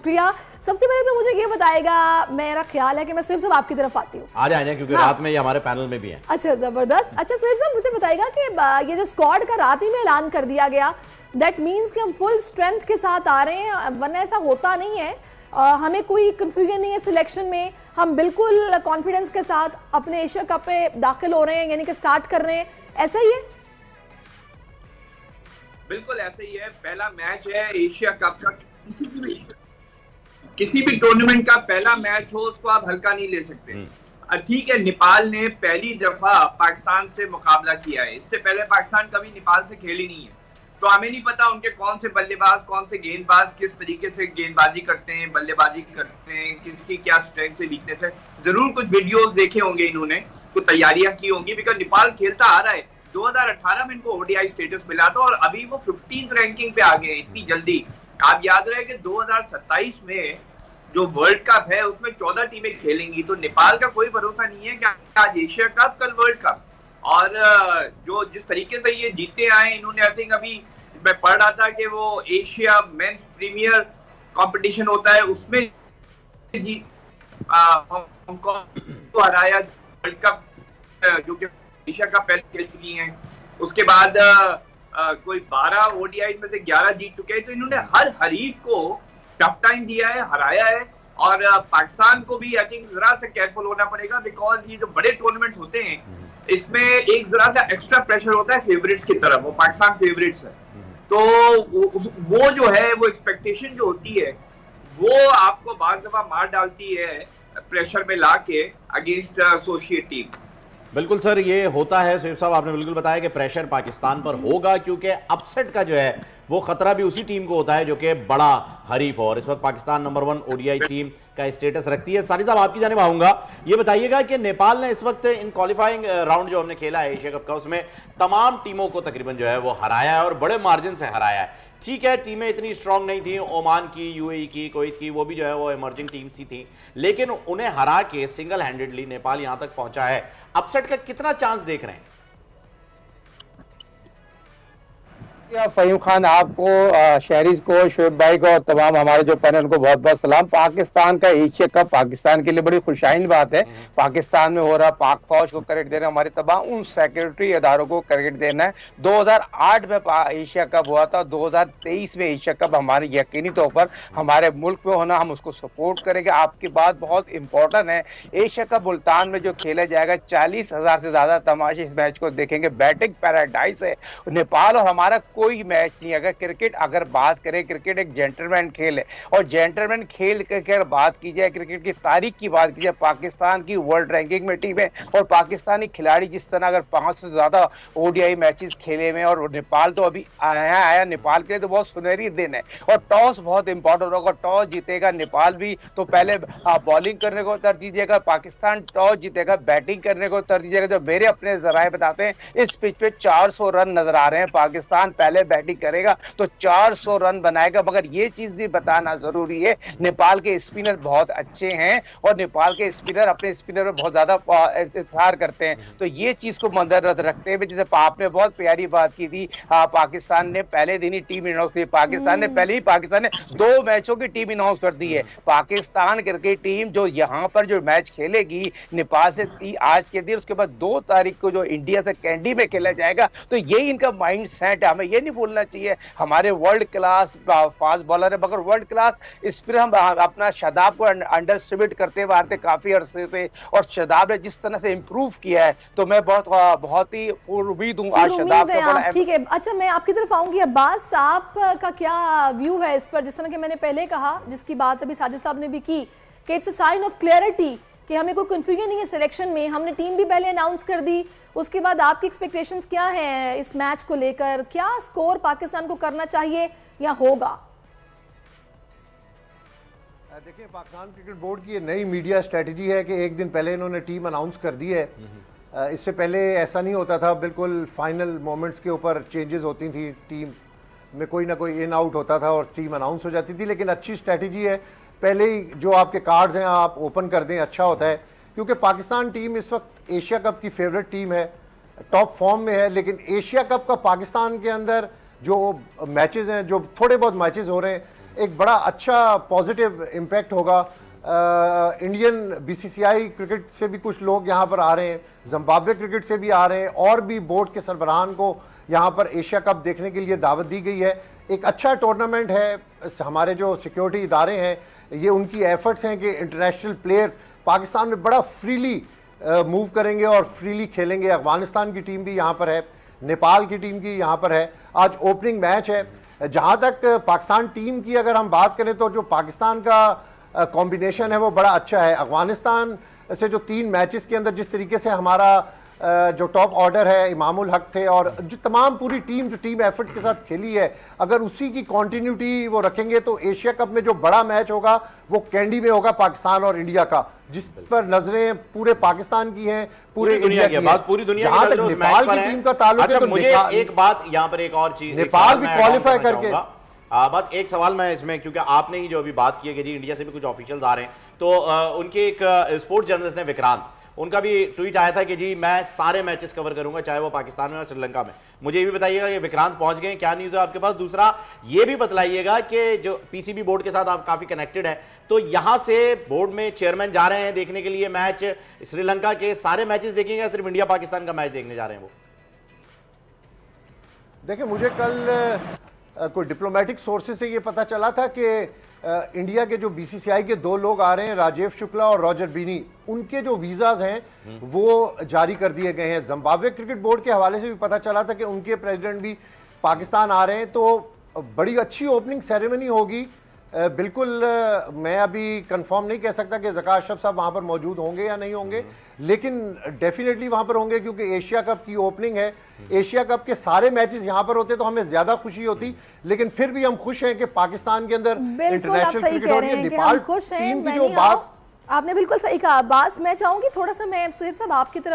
शुक्रिया। सबसे पहले तो मुझे ये बताएगा, मेरा ख्याल है कि मैं सुहेब साहब आपकी तरफ आती हूँ। आ जाए क्योंकि रात में ये हमारे पैनल में भी हैं। अच्छा, जबरदस्त। अच्छा सुहेब साहब, मुझे बताएगा कि ये जो स्क्वाड का रात ही में ऐलान कर दिया गया, दैट मीन्स कि हम फुल स्ट्रेंथ के साथ आ रहे हैं, वरना ऐसा होता नहीं है। हमें कोई कंफ्यूजन नहीं है सिलेक्शन में, हम बिल्कुल कॉन्फिडेंस के साथ अपने एशिया कप पे दाखिल हो रहे हैं, यानी कि स्टार्ट कर रहे हैं, ऐसा ही है? बिल्कुल ऐसा ही है। पहला मैच है एशिया कप का, किसी भी टूर्नामेंट का पहला मैच हो उसको आप हल्का नहीं ले सकते। ठीक है, नेपाल ने पहली दफा पाकिस्तान से मुकाबला किया है, इससे पहले पाकिस्तान कभी नेपाल से खेली नहीं है, तो हमें नहीं पता उनके कौन से बल्लेबाज, कौन से गेंदबाज किस तरीके से गेंदबाजी करते हैं, बल्लेबाजी करते हैं, किसकी क्या स्ट्रेंथ से वीकनेस है। जरूर कुछ वीडियोस देखे होंगे इन्होंने, कुछ तैयारियां की होंगी, बिकॉज नेपाल खेलता आ रहा है। 2018 में इनको ओडीआई स्टेटस मिला था और अभी वो 15th रैंकिंग पे आ गए इतनी जल्दी। आप याद रहे कि 2027 में जो वर्ल्ड कप है उसमें 14 टीमें खेलेंगी, तो नेपाल का कोई भरोसा नहीं है कि आज एशिया कप कल वर्ल्ड कप। और जो जिस तरीके से ये जीते आए इन्होंने, आई थिंक अभी मैं पढ़ रहा था कि वो एशिया मेंस प्रीमियर कंपटीशन होता है उसमें जी हांगकांग को हराया, वर्ल्ड कप जो कि एशिया कप पहले खेल चुकी हैं। उसके बाद कोई 12 ओडीआई में से 11 जीत चुके हैं, तो इन्होंने हर हरीफ को टफ टाइम दिया है, हराया है। और पाकिस्तान को भी आई थिंक जरा से केयरफुल होना पड़ेगा, बिकॉज ये जो बड़े टूर्नामेंट्स होते हैं इसमें एक जरा सा एक्स्ट्रा प्रेशर होता है फेवरेट्स की तरफ, वो पाकिस्तान फेवरेट्स है, तो वो जो है वो एक्सपेक्टेशन जो होती है वो आपको बार दफा मार डालती है प्रेशर में लाके अगेंस्ट एसोसिएट टीम। बिल्कुल सर, ये होता है। सुहेब साहब आपने बिल्कुल बताया कि प्रेशर पाकिस्तान पर होगा, क्योंकि अपसेट का जो है वो खतरा भी उसी टीम को होता है जो कि बड़ा हरीफ हो, और इस वक्त पाकिस्तान नंबर 1 ओडीआई टीम का स्टेटस रखती है। सानी साहब आपकी जानिब आऊंगा, ये बताइएगा कि नेपाल ने इस वक्त इन क्वालिफाइंग राउंड जो हमने खेला है एशिया कप का, उसमें तमाम टीमों को तकरीबन जो है वो हराया है और बड़े मार्जिन से हराया है। ठीक है, टीमें इतनी स्ट्रांग नहीं थी, ओमान की, यूएई की, कुवैत की, वो भी जो है वो इमर्जिंग टीम सी थी, लेकिन उन्हें हरा के सिंगल हैंडेडली नेपाल यहां तक पहुंचा है। अपसेट का कितना चांस देख रहे हैं? फहीम खान, आपको, शहरीज को, शोएब भाई को और तमाम हमारे जो पैनल को बहुत बहुत सलाम। पाकिस्तान का एशिया कप पाकिस्तान के लिए बड़ी खुशाइन बात है। पाकिस्तान में हो रहा, पाक फौज को क्रेडिट देना, हमारे तमाम उन सेक्रेटरी इदारों को क्रेडिट देना है। 2008 में एशिया कप हुआ था, 2023 में एशिया कप हमारे यकीनी तौर पर हमारे मुल्क में होना, हम उसको सपोर्ट करेंगे। आपकी बात बहुत इंपॉर्टेंट है। एशिया कप मुल्तान में जो खेला जाएगा, 40,000 से ज्यादा तमाशे इस मैच को देखेंगे। बैटिंग पैराडाइज है नेपाल और हमारा कोई मैच नहीं। अगर बात करें, क्रिकेट एक जेंटलमैन खेल है और जेंटलमैन खेल की अगर बात की जाए, क्रिकेट की तारीख की बात की जाए, पाकिस्तान की वर्ल्ड रैंकिंग में टीम है और पाकिस्तानी खिलाड़ी जिस तरह अगर 500 से ज्यादा ओडीआई मैचेस खेले में, और नेपाल तो अभी आया, नेपाल के लिए तो बहुत सुनहरी दिन है। और टॉस बहुत इंपॉर्टेंट होगा, टॉस जीतेगा नेपाल भी तो पहले बॉलिंग करने को तरजीह देगा, पाकिस्तान टॉस जीतेगा बैटिंग करने को तरजीह देगा। जो मेरे अपने जराए बताते हैं, इस पिच पे 400 रन नजर आ रहे हैं। पाकिस्तान पहले बैटिंग करेगा तो 400 रन बनाएगा, मगर ये चीज भी बताना जरूरी है, नेपाल के स्पिनर बहुत अच्छे हैं और नेपाल के स्पिनर अपने स्पिनर में बहुत ज्यादा इंतजार करते हैं। तो ये चीज को मद्देनजर रखते हुए, जैसे आपने बहुत प्यारी बात की थी, पाकिस्तान ने पहले दिन ही टीम अनाउंस की, पाकिस्तान ने 2 मैचों की टीम अनाउंस कर दी है। पाकिस्तान क्रिकेट टीम जो यहाँ पर जो मैच खेलेगी नेपाल से आज के दिन, उसके बाद 2 तारीख को जो इंडिया से कैंडी में खेला जाएगा, तो ये इनका माइंड सेट है। हमें ये नहीं बोलना चाहिए हमारे वर्ल्ड क्लास फास्ट बॉलर है, मगर वर्ल्ड क्लास स्पिनर हम अपना शादाब को अंडर एस्टिमेट करते हुए आते काफी अरसे से, और शादाब ने जिस तरह से इंप्रूव किया है, तो मैं बहुत ही उम्मीद हूँ आज शादाब को। ठीक है, अच्छा मैं आपकी तरफ आऊंगी। अब्बास, आपका क्या व्यू है इस पर? जिस तरह कि मैंने पहले कहा, जिसकी बात अभी साजिद साहब ने भी की, कि it's a sign of clarity कि हमें कोई कंफ्यूजन नहीं है सिलेक्शन में, हमने टीम भी पहले अनाउंस कर दी। उसके बाद आपकी एक्सपेक्टेशंस क्या हैं इस मैच को लेकर? क्या स्कोर पाकिस्तान को करना चाहिए या होगा? देखिए, पाकिस्तान क्रिकेट बोर्ड की ये नई मीडिया स्ट्रेटजी है कि एक दिन पहले इन्होंने टीम अनाउंस कर दी है। इससे पहले ऐसा नहीं होता था, बिल्कुल फाइनल मोमेंट्स के ऊपर चेंजेस होती थी, टीम में कोई ना कोई इन आउट होता था और टीम अनाउंस हो जाती थी। लेकिन अच्छी स्ट्रेटजी है, पहले ही जो आपके कार्ड्स हैं आप ओपन कर दें, अच्छा होता है, क्योंकि पाकिस्तान टीम इस वक्त एशिया कप की फेवरेट टीम है, टॉप फॉर्म में है। लेकिन एशिया कप का पाकिस्तान के अंदर जो मैचेस हैं, जो थोड़े बहुत मैचेस हो रहे हैं, एक बड़ा अच्छा पॉजिटिव इम्पैक्ट होगा। इंडियन बीसीसीआई क्रिकेट से भी कुछ लोग यहाँ पर आ रहे हैं, जिम्बाब्वे क्रिकेट से भी आ रहे हैं, और भी बोर्ड के सरबराहान को यहाँ पर एशिया कप देखने के लिए दावत दी गई है। एक अच्छा टूर्नामेंट है। हमारे जो सिक्योरिटी इदारे हैं, ये उनकी एफर्ट्स हैं कि इंटरनेशनल प्लेयर्स पाकिस्तान में बड़ा फ्रीली मूव करेंगे और फ्रीली खेलेंगे। अफगानिस्तान की टीम भी यहाँ पर है, नेपाल की टीम की यहाँ पर है। आज ओपनिंग मैच है। जहाँ तक पाकिस्तान टीम की अगर हम बात करें तो जो पाकिस्तान का कॉम्बिनेशन है वो बड़ा अच्छा है। अफगानिस्तान से जो 3 मैचेस के अंदर जिस तरीके से हमारा जो टॉप ऑर्डर है, इमामुल हक थे, और जो तमाम पूरी टीम जो टीम एफर्ट के साथ खेली है, अगर उसी की कंटिन्यूटी वो रखेंगे तो एशिया कप में जो बड़ा मैच होगा वो कैंडी में होगा, पाकिस्तान और इंडिया का, जिस पर नजरें पूरे पाकिस्तान की हैं, पूरे दुनिया की बात, पूरी दुनिया जहां तक नेपाल की टीम का ताल्लुक है। अच्छा, तो मुझे एक बात यहाँ पर, एक और चीज, नेपाल भी क्वालिफाई करके, बस एक सवाल मैं इसमें, क्योंकि आपने ही जो अभी बात की है कि जी इंडिया से भी कुछ ऑफिशियल्स आ रहे हैं, तो उनके एक स्पोर्ट्स जर्नलिस्ट ने, विक्रांत, उनका भी ट्वीट आया था कि जी मैं सारे मैचेस कवर करूंगा, चाहे वो पाकिस्तान में और श्रीलंका में। मुझे ये भी बताइएगा कि विक्रांत पहुंच गए, क्या न्यूज़ है आपके पास? दूसरा ये भी बतलाइएगा कि जो पीसीबी बोर्ड के साथ आप काफी कनेक्टेड है, तो यहां से बोर्ड में चेयरमैन जा रहे हैं देखने के लिए मैच, श्रीलंका के सारे मैचेस देखेंगे या सिर्फ इंडिया पाकिस्तान का मैच देखने जा रहे हैं वो? देखिए, मुझे कल कोई डिप्लोमेटिक सोर्सेज से ये पता चला था कि इंडिया के जो बीसीसीआई के 2 लोग आ रहे हैं, राजेश शुक्ला और रॉजर बीनी, उनके जो वीजाज हैं वो जारी कर दिए गए हैं। जिम्बाब्वे क्रिकेट बोर्ड के हवाले से भी पता चला था कि उनके प्रेसिडेंट भी पाकिस्तान आ रहे हैं। तो बड़ी अच्छी ओपनिंग सेरेमनी होगी। बिल्कुल मैं अभी कंफर्म नहीं कह सकता कि ज़का अशरफ साहब वहां पर मौजूद होंगे या नहीं होंगे, लेकिन डेफिनेटली वहां पर होंगे, क्योंकि एशिया कप की ओपनिंग है। एशिया कप के सारे मैचेस यहां पर होते तो हमें ज्यादा खुशी होती, लेकिन फिर भी हम खुश हैं कि पाकिस्तान के अंदर इंटरनेशनल क्रिकेट हो रही है। नेपाल टीम की जो बात आपने बिल्कुल सही कहा। अब्बास, मैं चाहूंगी थोड़ा सा, मैं सुहेब साहब आपकी तरफ